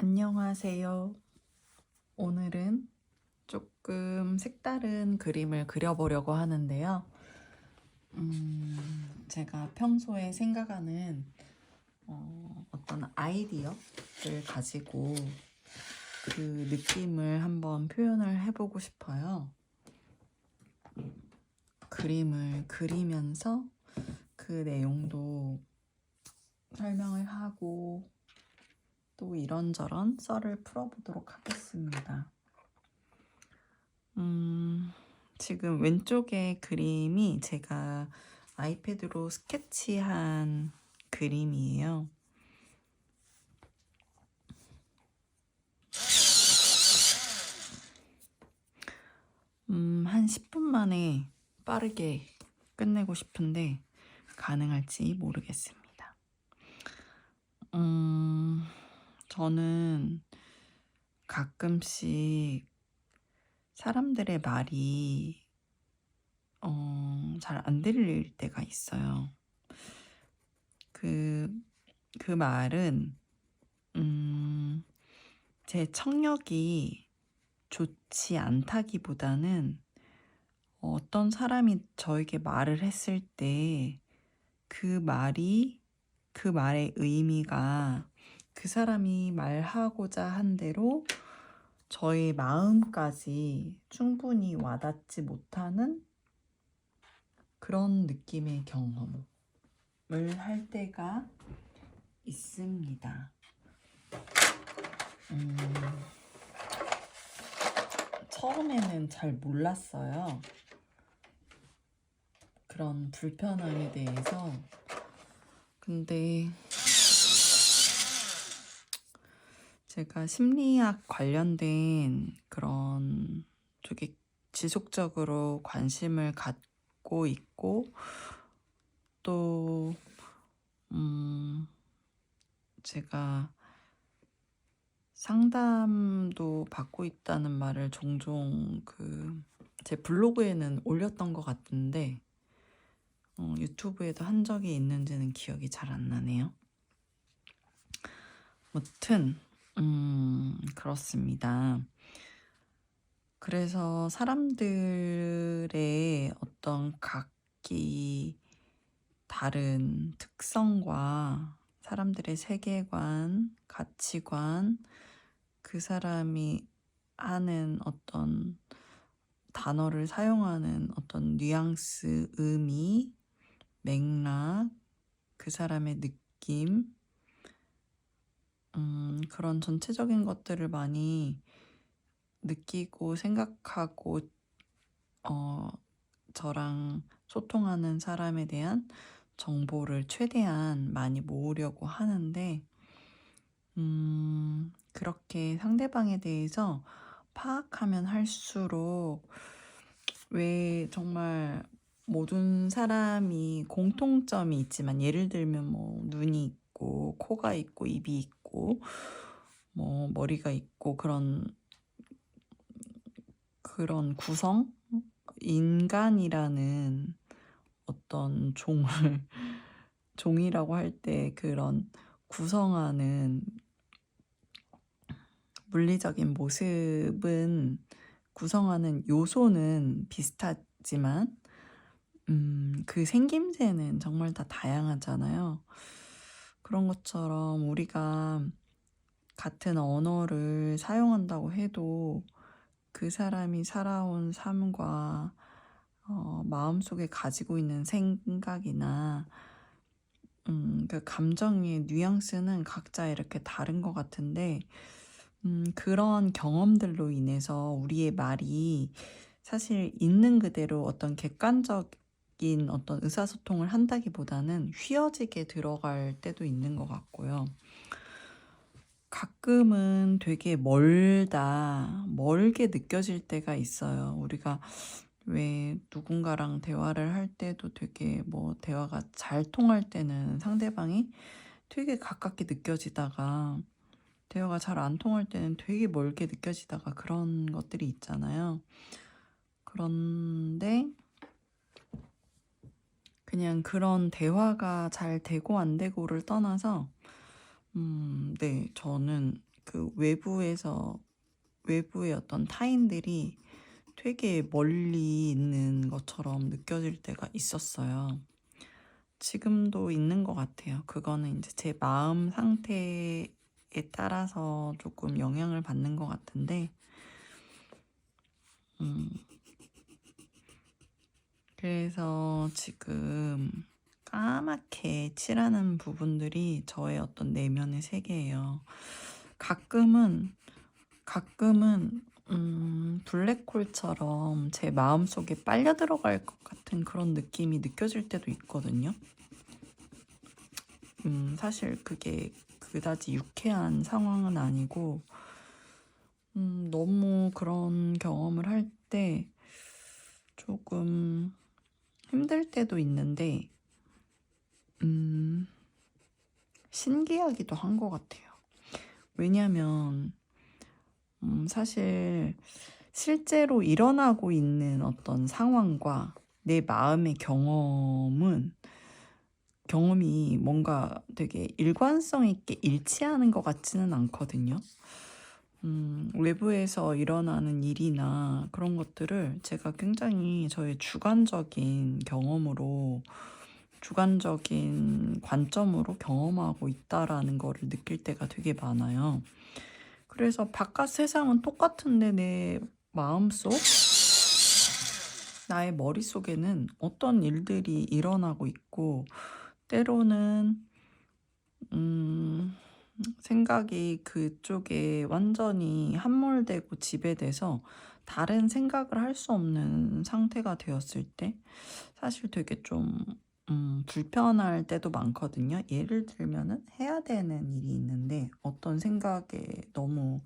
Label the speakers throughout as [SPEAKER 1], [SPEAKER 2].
[SPEAKER 1] 안녕하세요. 오늘은 조금 색다른 그림을 그려보려고 하는데요. 제가 평소에 생각하는 어떤 아이디어를 가지고 그 느낌을 한번 표현을 해보고 싶어요. 그림을 그리면서 그 내용도 설명을 하고 또 이런저런 썰을 풀어보도록 하겠습니다. 지금 왼쪽에 그림이 제가 아이패드로 스케치한 그림이에요. 한 10분 만에 빠르게 끝내고 싶은데 가능할지 모르겠습니다. 저는 가끔씩 사람들의 말이 잘 안 들릴 때가 있어요. 그 말은 제 청력이 좋지 않다기보다는 어떤 사람이 저에게 말을 했을 때 그 말의 의미가 그 사람이 말하고자 한 대로 저의 마음까지 충분히 와닿지 못하는 그런 느낌의 경험을 할 때가 있습니다. 처음에는 잘 몰랐어요. 그런 불편함에 대해서. 근데 제가 심리학 관련된 그런 쪽에 지속적으로 관심을 갖고 있고 또 제가 상담도 받고 있다는 말을 종종 제 블로그에는 올렸던 것 같은데 유튜브에도 한 적이 있는지는 기억이 잘 안 나네요. 무튼 그렇습니다. 그래서 사람들의 어떤 각기 다른 특성과 사람들의 세계관, 가치관, 그 사람이 하는 어떤 단어를 사용하는 어떤 뉘앙스, 의미, 맥락, 그 사람의 느낌, 그런 전체적인 것들을 많이 느끼고 생각하고 저랑 소통하는 사람에 대한 정보를 최대한 많이 모으려고 하는데 그렇게 상대방에 대해서 파악하면 할수록 왜 정말 모든 사람이 공통점이 있지만 예를 들면 뭐 눈이 있고 코가 있고 입이 있고 뭐 머리가 있고 그런 구성? 인간이라는 어떤 종이라고 할 때 그런 구성하는 물리적인 모습은 구성하는 요소는 비슷하지만 그 생김새는 정말 다 다양하잖아요. 그런 것처럼 우리가 같은 언어를 사용한다고 해도 그 사람이 살아온 삶과 마음속에 가지고 있는 생각이나 그 감정의 뉘앙스는 각자 이렇게 다른 것 같은데 그런 경험들로 인해서 우리의 말이 사실 있는 그대로 어떤 객관적인 어떤 의사소통을 한다기보다는 휘어지게 들어갈 때도 있는 것 같고요. 가끔은 되게 멀게 느껴질 때가 있어요. 우리가 왜 누군가랑 대화를 할 때도 되게 뭐 대화가 잘 통할 때는 상대방이 되게 가깝게 느껴지다가 대화가 잘 안 통할 때는 되게 멀게 느껴지다가 그런 것들이 있잖아요. 그런데 그냥 그런 대화가 잘 되고 안 되고를 떠나서 네, 저는 그 외부의 어떤 타인들이 되게 멀리 있는 것처럼 느껴질 때가 있었어요. 지금도 있는 것 같아요. 그거는 이제 제 마음 상태에 따라서 조금 영향을 받는 것 같은데, 음, 그래서 지금 까맣게 칠하는 부분들이 저의 어떤 내면의 세계예요. 가끔은 블랙홀처럼 제 마음속에 빨려 들어갈 것 같은 그런 느낌이 느껴질 때도 있거든요. 사실 그게 그다지 유쾌한 상황은 아니고, 너무 그런 경험을 할 때 조금 힘들 때도 있는데, 음, 신기하기도 한 것 같아요. 왜냐면, 사실 실제로 일어나고 있는 어떤 상황과 내 마음의 경험이 뭔가 되게 일관성 있게 일치하는 것 같지는 않거든요. 외부에서 일어나는 일이나 그런 것들을 제가 굉장히 저의 주관적인 경험으로, 주관적인 관점으로 경험하고 있다라는 거를 느낄 때가 되게 많아요. 그래서 바깥 세상은 똑같은데 내 마음속, 나의 머릿속에는 어떤 일들이 일어나고 있고, 때로는 생각이 그쪽에 완전히 함몰되고 지배돼서 다른 생각을 할 수 없는 상태가 되었을 때 사실 되게 좀 불편할 때도 많거든요. 예를 들면은 해야 되는 일이 있는데 어떤 생각에 너무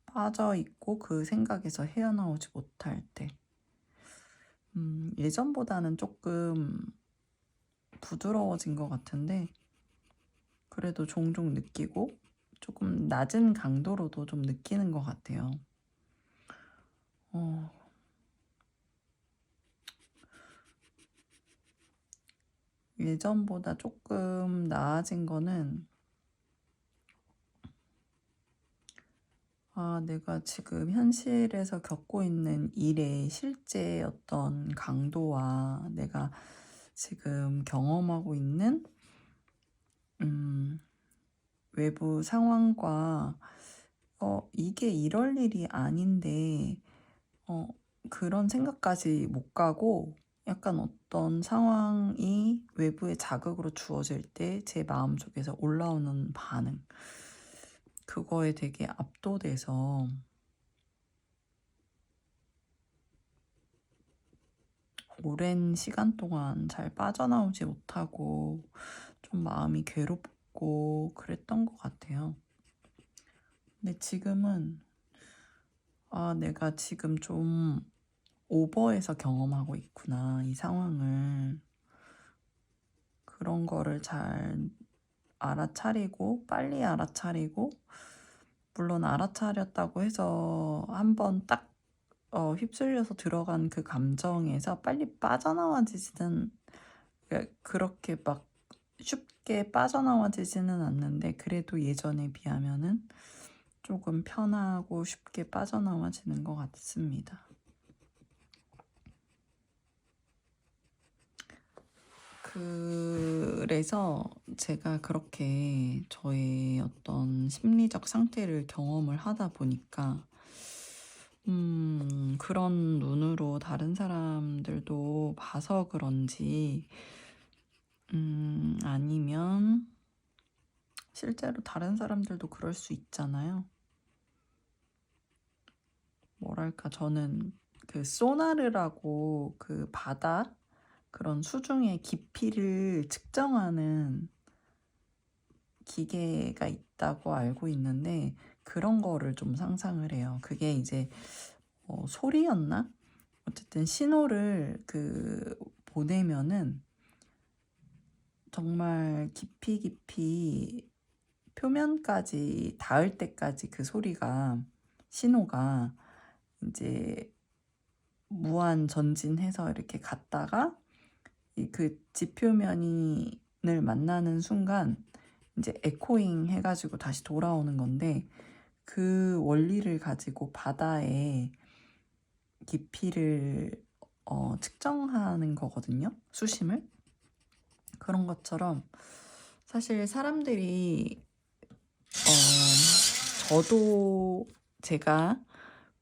[SPEAKER 1] 빠져 있고 그 생각에서 헤어나오지 못할 때, 예전보다는 조금 부드러워진 것 같은데 그래도 종종 느끼고 조금 낮은 강도로도 좀 느끼는 것 같아요. 어, 예전보다 조금 나아진 거는, 내가 지금 현실에서 겪고 있는 일의 실제 어떤 강도와 내가 지금 경험하고 있는 외부 상황과 이게 이럴 일이 아닌데 어, 그런 생각까지 못 가고 약간 어떤 상황이 외부의 자극으로 주어질 때 제 마음속에서 올라오는 반응, 그거에 되게 압도돼서 오랜 시간 동안 잘 빠져나오지 못하고 좀 마음이 괴롭고 그랬던 것 같아요. 근데 지금은 내가 지금 좀 오버해서 경험하고 있구나, 이 상황을. 그런 거를 잘 알아차리고, 빨리 알아차리고, 물론 알아차렸다고 해서 한번 딱 휩쓸려서 들어간 그 감정에서 빨리 빠져나와지지는, 그렇게 막 쉽게 빠져나와지지는 않는데 그래도 예전에 비하면은 조금 편하고 쉽게 빠져나와지는 것 같습니다. 그래서 제가 그렇게 저의 어떤 심리적 상태를 경험을 하다 보니까 그런 눈으로 다른 사람들도 봐서 그런지, 아니면 실제로 다른 사람들도 그럴 수 있잖아요. 뭐랄까, 저는 그 소나르라고 그 바다 그런 수중의 깊이를 측정하는 기계가 있다고 알고 있는데 그런 거를 좀 상상을 해요. 그게 이제 소리였나? 어쨌든 신호를 보내면은 정말 깊이 표면까지 닿을 때까지 그 신호가 이제 무한 전진해서 이렇게 갔다가 그 지표면을 만나는 순간 이제 에코잉 해가지고 다시 돌아오는 건데, 그 원리를 가지고 바다의 깊이를 측정하는 거거든요. 수심을. 그런 것처럼 사실 사람들이 저도 제가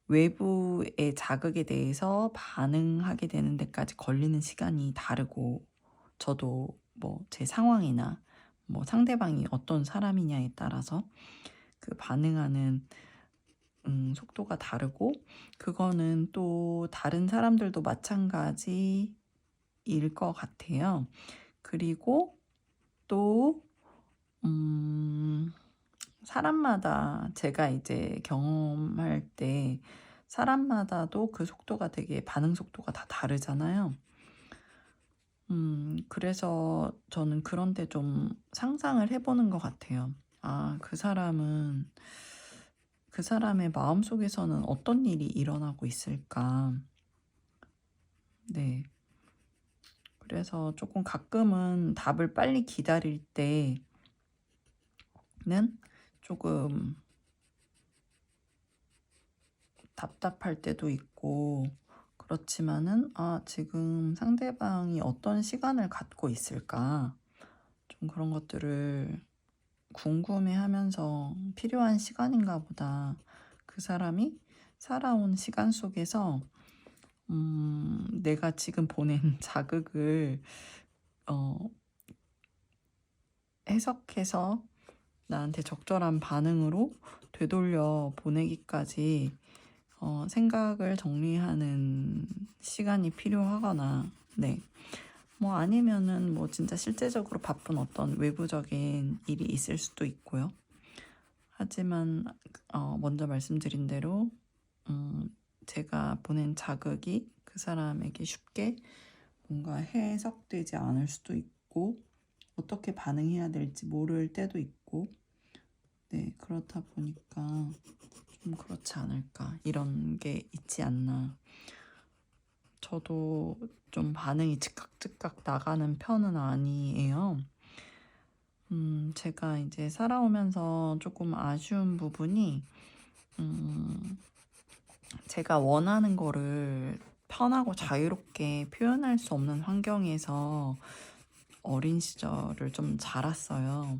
[SPEAKER 1] 외부의 자극에 대해서 반응하게 되는 데까지 걸리는 시간이 다르고, 저도 뭐 제 상황이나 뭐 상대방이 어떤 사람이냐에 따라서 그 반응하는 속도가 다르고, 그거는 또 다른 사람들도 마찬가지일 것 같아요. 그리고 또 사람마다 제가 이제 경험할 때 사람마다도 그 속도가 되게 반응 속도가 다 다르잖아요. 그래서 저는 그런데 좀 상상을 해보는 것 같아요. 아, 그 사람의 마음속에서는 어떤 일이 일어나고 있을까. 네. 그래서 조금 가끔은 답을 빨리 기다릴 때는 조금 답답할 때도 있고, 그렇지만은 지금 상대방이 어떤 시간을 갖고 있을까, 좀 그런 것들을 궁금해하면서 필요한 시간인가 보다. 그 사람이 살아온 시간 속에서 내가 지금 보낸 자극을 어, 해석해서 나한테 적절한 반응으로 되돌려 보내기까지 생각을 정리하는 시간이 필요하거나, 네. 뭐 아니면은 뭐 진짜 실제적으로 바쁜 어떤 외부적인 일이 있을 수도 있고요. 하지만 먼저 말씀드린 대로 제가 보낸 자극이 그 사람에게 쉽게 뭔가 해석되지 않을 수도 있고, 어떻게 반응해야 될지 모를 때도 있고, 네, 그렇다 보니까 좀 그렇지 않을까, 이런 게 있지 않나. 저도 좀 반응이 즉각 나가는 편은 아니에요. 제가 이제 살아오면서 조금 아쉬운 부분이, 제가 원하는 거를 편하고 자유롭게 표현할 수 없는 환경에서 어린 시절을 좀 자랐어요.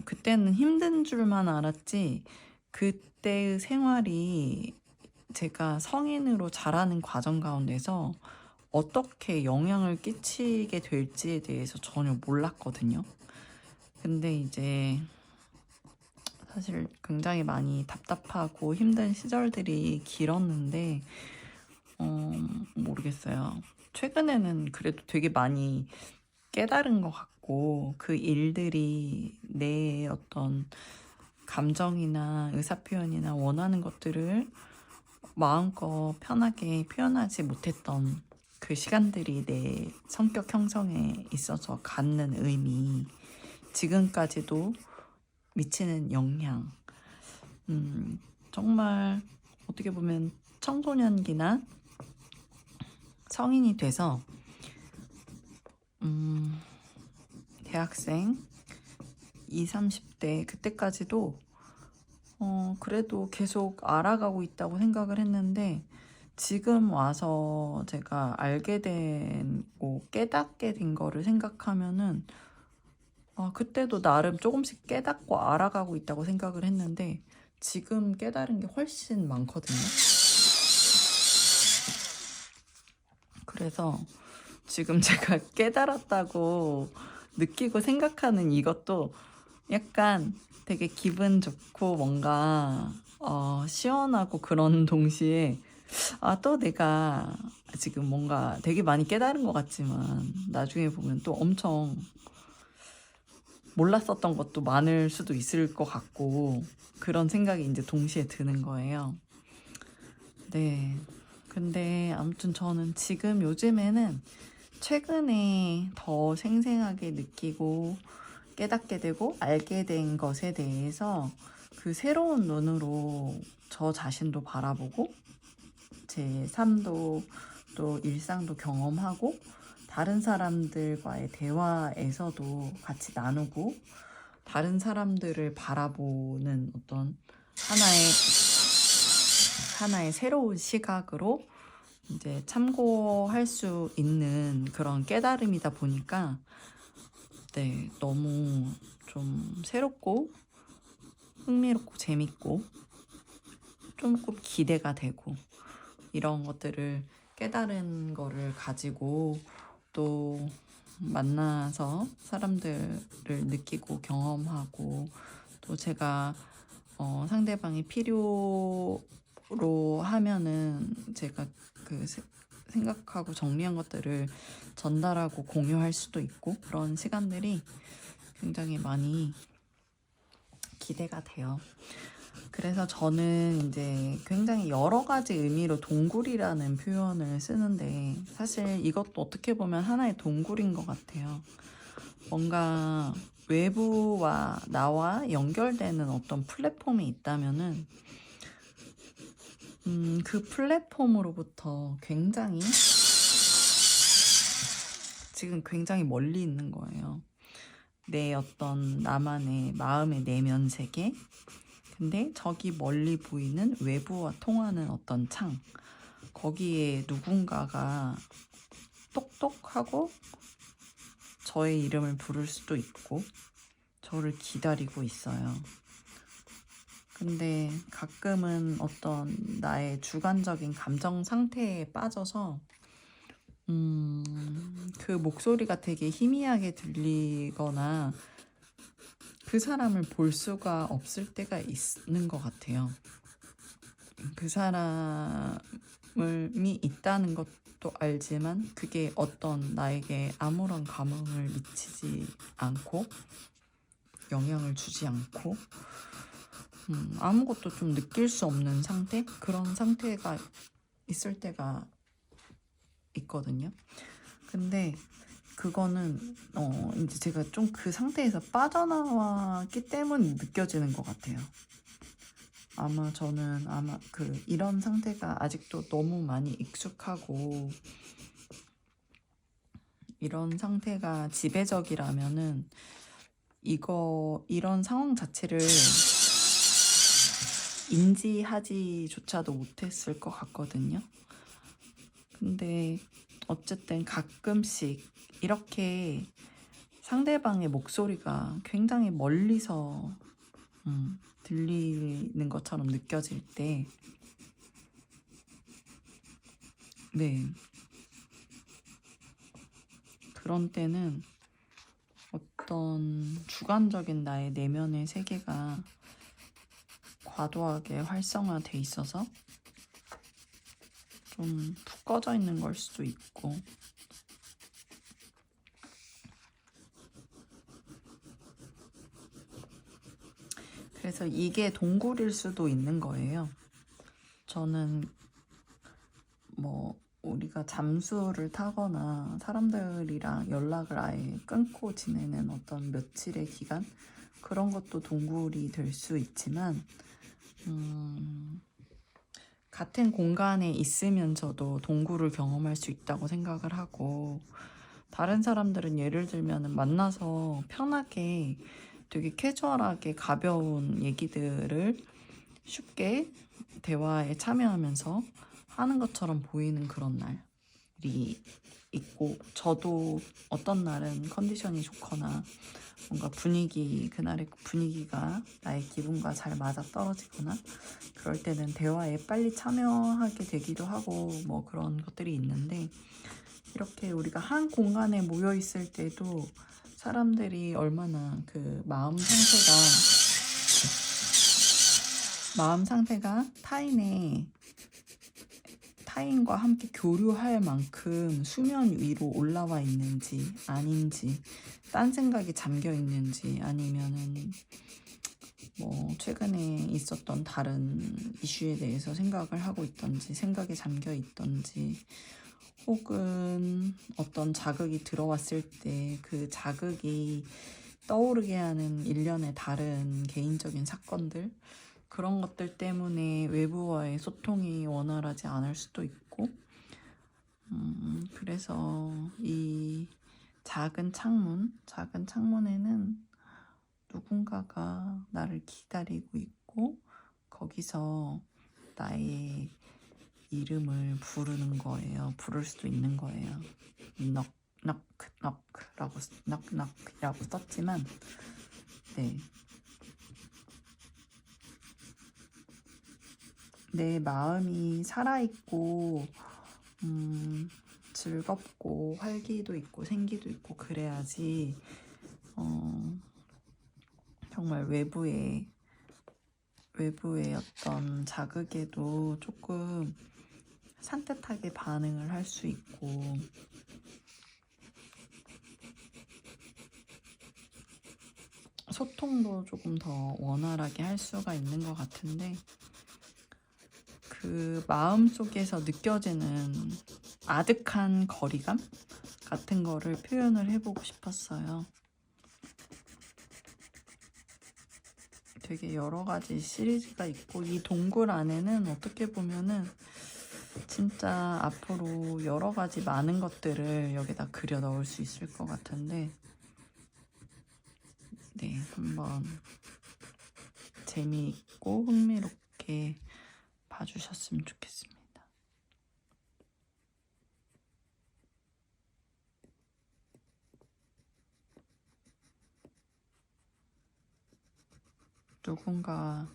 [SPEAKER 1] 그때는 힘든 줄만 알았지, 그때의 생활이 제가 성인으로 자라는 과정 가운데서 어떻게 영향을 끼치게 될지에 대해서 전혀 몰랐거든요. 근데 이제 사실 굉장히 많이 답답하고 힘든 시절들이 길었는데, 모르겠어요. 최근에는 그래도 되게 많이 깨달은 것 같고, 그 일들이 내 어떤 감정이나 의사표현이나 원하는 것들을 마음껏 편하게 표현하지 못했던 그 시간들이 내 성격 형성에 있어서 갖는 의미, 지금까지도 미치는 영향, 정말 어떻게 보면 청소년기나 성인이 돼서 대학생 20, 30대 그때까지도 그래도 계속 알아가고 있다고 생각을 했는데, 지금 와서 제가 알게 되고 깨닫게 된 거를 생각하면은 그때도 나름 조금씩 깨닫고 알아가고 있다고 생각을 했는데, 지금 깨달은 게 훨씬 많거든요. 그래서 지금 제가 깨달았다고 느끼고 생각하는 이것도 약간 되게 기분 좋고 뭔가 시원하고, 그런 동시에 또 내가 지금 뭔가 되게 많이 깨달은 것 같지만 나중에 보면 또 엄청 몰랐었던 것도 많을 수도 있을 것 같고, 그런 생각이 이제 동시에 드는 거예요. 네. 근데 아무튼 저는 지금 요즘에는 최근에 더 생생하게 느끼고 깨닫게 되고 알게 된 것에 대해서 그 새로운 눈으로 저 자신도 바라보고, 제 삶도 또 일상도 경험하고, 다른 사람들과의 대화에서도 같이 나누고, 다른 사람들을 바라보는 어떤 하나의 새로운 시각으로 이제 참고할 수 있는 그런 깨달음이다 보니까 네, 너무 좀 새롭고 흥미롭고 재밌고 조금 기대가 되고 이런 것들을 깨달은 거를 가지고 또 만나서 사람들을 느끼고 경험하고 또 제가 상대방이 필요로 하면은 제가 그 생각하고 정리한 것들을 전달하고 공유할 수도 있고 그런 시간들이 굉장히 많이 기대가 돼요. 그래서 저는 이제 굉장히 여러 가지 의미로 동굴이라는 표현을 쓰는데 사실 이것도 어떻게 보면 하나의 동굴인 것 같아요. 뭔가 외부와 나와 연결되는 어떤 플랫폼이 있다면은 그 플랫폼으로부터 지금 굉장히 멀리 있는 거예요. 내 어떤 나만의 마음의 내면 세계. 근데 저기 멀리 보이는 외부와 통하는 어떤 창. 거기에 누군가가 똑똑하고 저의 이름을 부를 수도 있고 저를 기다리고 있어요. 근데 가끔은 어떤 나의 주관적인 감정 상태에 빠져서 그 목소리가 되게 희미하게 들리거나 그 사람을 볼 수가 없을 때가 있는 것 같아요. 그 사람이 있다는 것도 알지만 그게 어떤 나에게 아무런 감흥을 미치지 않고 영향을 주지 않고 아무것도 좀 느낄 수 없는 상태? 그런 상태가 있을 때가 있거든요. 근데 그거는 이제 제가 좀 그 상태에서 빠져나왔기 때문에 느껴지는 것 같아요. 저는 이런 상태가 아직도 너무 많이 익숙하고 이런 상태가 지배적이라면은 이런 상황 자체를 인지하지조차도 못했을 것 같거든요. 근데 어쨌든 가끔씩 이렇게 상대방의 목소리가 굉장히 멀리서 들리는 것처럼 느껴질 때, 네. 그런 때는 어떤 주관적인 나의 내면의 세계가 과도하게 활성화돼 있어서 좀 푹 꺼져 있는 걸 수도 있고 그래서 이게 동굴일 수도 있는 거예요. 저는 우리가 잠수를 타거나 사람들이랑 연락을 아예 끊고 지내는 어떤 며칠의 기간 그런 것도 동굴이 될 수 있지만 같은 공간에 있으면서도 동굴을 경험할 수 있다고 생각을 하고 다른 사람들은 예를 들면 만나서 편하게 되게 캐주얼하게 가벼운 얘기들을 쉽게 대화에 참여하면서 하는 것처럼 보이는 그런 날이 있고 저도 어떤 날은 컨디션이 좋거나 뭔가 그날의 분위기가 나의 기분과 잘 맞아 떨어지거나 그럴 때는 대화에 빨리 참여하게 되기도 하고 그런 것들이 있는데 이렇게 우리가 한 공간에 모여 있을 때도 사람들이 얼마나 그 마음 상태가 타인과 함께 교류할 만큼 수면 위로 올라와 있는지 아닌지 딴 생각이 잠겨 있는지 아니면은 최근에 있었던 다른 이슈에 대해서 생각을 하고 있던지 생각에 잠겨 있던지 혹은 어떤 자극이 들어왔을 때 그 자극이 떠오르게 하는 일련의 다른 개인적인 사건들 그런 것들 때문에 외부와의 소통이 원활하지 않을 수도 있고 그래서 이 작은 창문에는 누군가가 나를 기다리고 있고 거기서 나의 이름을 부르는 거예요. 부를 수도 있는 거예요. 넉넉넉라고 썼지만 네. 내 마음이 살아있고 즐겁고 활기도 있고 생기도 있고 그래야지 정말 외부의 어떤 자극에도 조금 산뜻하게 반응을 할 수 있고 소통도 조금 더 원활하게 할 수가 있는 것 같은데 그 마음속에서 느껴지는 아득한 거리감 같은 거를 표현을 해보고 싶었어요. 되게 여러 가지 시리즈가 있고 이 동굴 안에는 어떻게 보면은 진짜 앞으로 여러 가지 많은 것들을 여기다 그려 넣을 수 있을 것 같은데 네, 한번 재미있고 흥미롭게 봐주셨으면 좋겠습니다. 누군가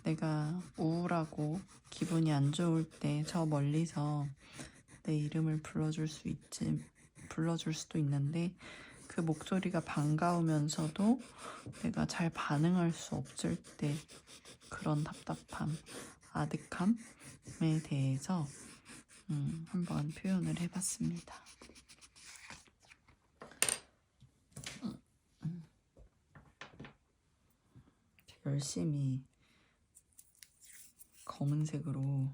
[SPEAKER 1] 내가 우울하고 기분이 안 좋을 때 저 멀리서 내 이름을 불러줄 수도 있는데 그 목소리가 반가우면서도 내가 잘 반응할 수 없을 때 그런 답답함, 아득함에 대해서 한번 표현을 해봤습니다. 열심히 검은색으로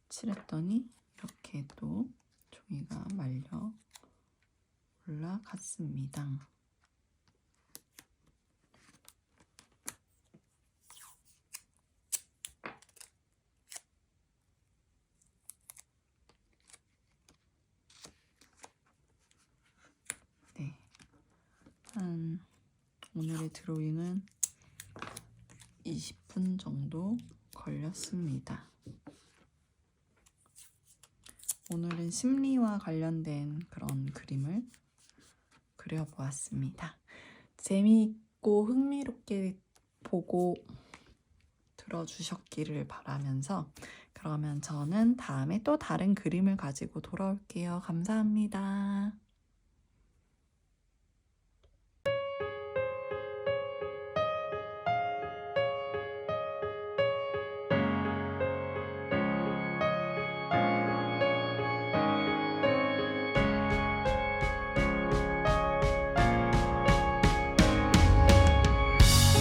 [SPEAKER 1] 칠했더니 이렇게 또 종이가 말려 올라갔습니다. 네, 오늘의 드로잉은 20분 정도 걸렸습니다. 오늘은 심리와 관련된 그런 그림을 그려보았습니다. 재미있고 흥미롭게 보고 들어주셨기를 바라면서 그러면 저는 다음에 또 다른 그림을 가지고 돌아올게요. 감사합니다.